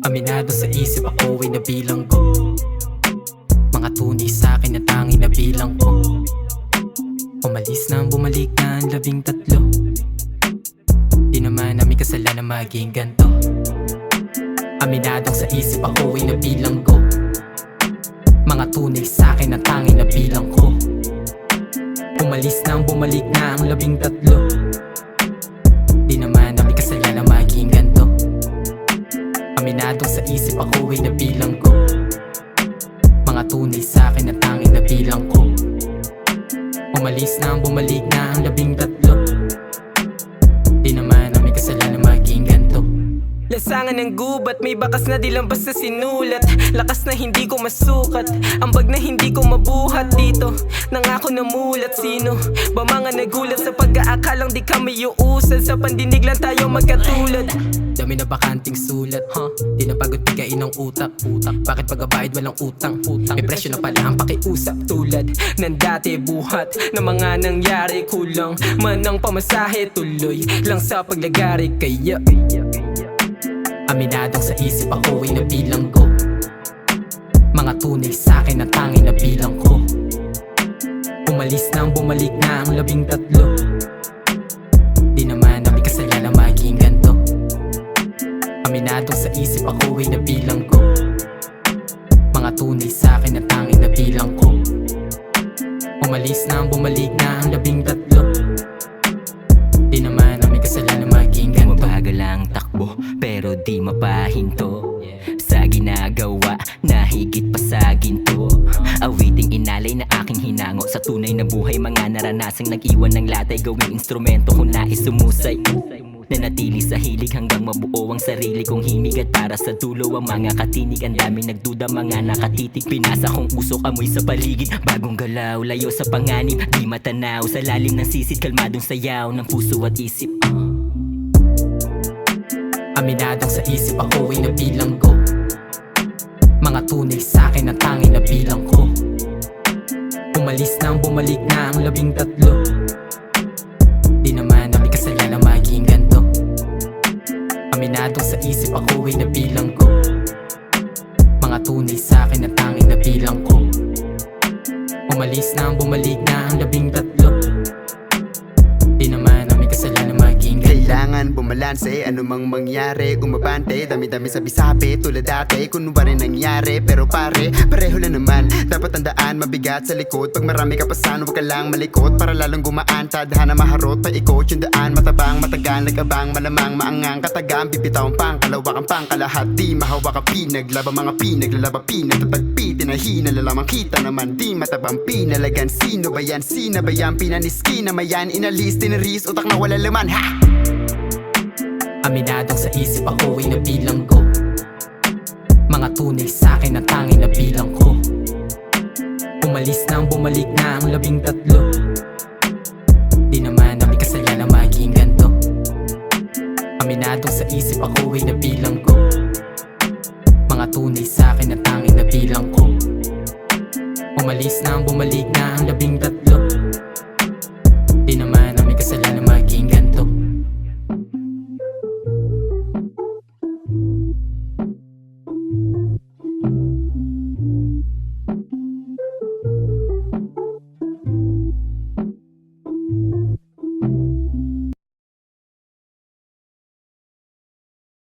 Aminado sa isip ako ay nabilang ko mga tunay sa'kin na tanging nabilang ko. Umalis na bumalik na ang 13. Di naman namin kasalanan maging ganto. Aminadong sa isip ako ay nabilang ko mga tunay sa'kin na tanging nabilang ko. Umalis na bumalik na ang 13. Di naman namin kasalanan maging ganto. Aminadong sa isip ako ay nabilang ko mga tunay sa'kin na tanging nabilang ko. Umalis na bumalik na ang 13. Di naman namin kasalanan maging ganto. Lasangan ng gubat, may bakas na di lang basta sinulat. Lakas na hindi ko masukat, ambag na hindi ko mabuhat dito. Nangako na mulat, sino ba mga nagulat sa pag-aakalang di kami uusad? Sa pandinig lang tayo magkatulad. Dami na bakanting sulat, di na pagod bigain ng utak. Bakit pagbabayad walang utang? May presyo na pala ang pakiusap. Tulad ng dati buhat na mga nangyari, kulang man ang pamasahe, tuloy lang sa paglagari. Kaya aminadong sa isip ako ay nabilang ko mga tunay sa'kin na tanging nabilang ko. Umalis na bumalik na ang 13. Di naman namin kasalanan maging ganto. Aminadong sa isip ako ay nabilang ko mga tunay sa'kin na tanging nabilang ko. Umalis na bumalik na ang 13. Di naman namin kasalanan maging ganto. Mabagal lang takbo pero di mapahinto sa ginagawa na higit pa sa ginto. Awiting inalay na aking hinango sa tunay na buhay, mga naranasang nag-iwan ng latay, gawing instrumento kung nais sumusay. Nanatili sa hilig hanggang mabuo ang sarili kong himig, at para sa dulo ang mga katinig. Ang daming nagduda, mga nakatitig, pinasa kong usok, amoy sa paligid. Bagong galaw, layo sa panganib, di matanaw sa lalim ng sisid, kalmadong sayaw ng puso at isip. Aminadong sa isip ako ay nabilang ko mga tunay sa'kin na tanging nabilang ko. Umalis na bumalik na ang 13. Di naman namin kasalanan maging ganto. Aminadong sa isip ako ay nabilang ko mga tunay sa'kin na tanging nabilang ko. Umalis na bumalik na ang 13. Di naman namin kasalanan maging ganto. Kailangan bumalanse, anumang mangyari, umabante. Dami-dami sabi-sabi, tulad dati, kunwari nangyari. Pero pare, pareho na naman. Dapat tandaan, mabigat sa likod. Pag marami ka pasan, huwag ka lang malikot. Para lalong gumaan, tadhana maharot. Paikot yung daan, matabang, matagal, nag-abang. Malamang, maangang, katagang, bibitawang pang kalawakang pang kalahati. Mahawak ang pinaglaba, mga pinaglalaba, pinagtatagpi. Tinahina, lalamang kita naman, di matabang pinalagan. Sino ba yan, sino ba yan, pinaniski na mayan. Inalis, tinaris, utak na wala laman, ha! Aminadong sa isip ako ay nabilang ko mga tunay sa'kin na tanging nabilang ko. Umalis na bumalik na ang 13. Di naman namin kasalanan maging ganto. Aminadong sa isip ako ay nabilang ko mga tunay sa'kin na tanging nabilang ko. Umalis na bumalik na ang 13.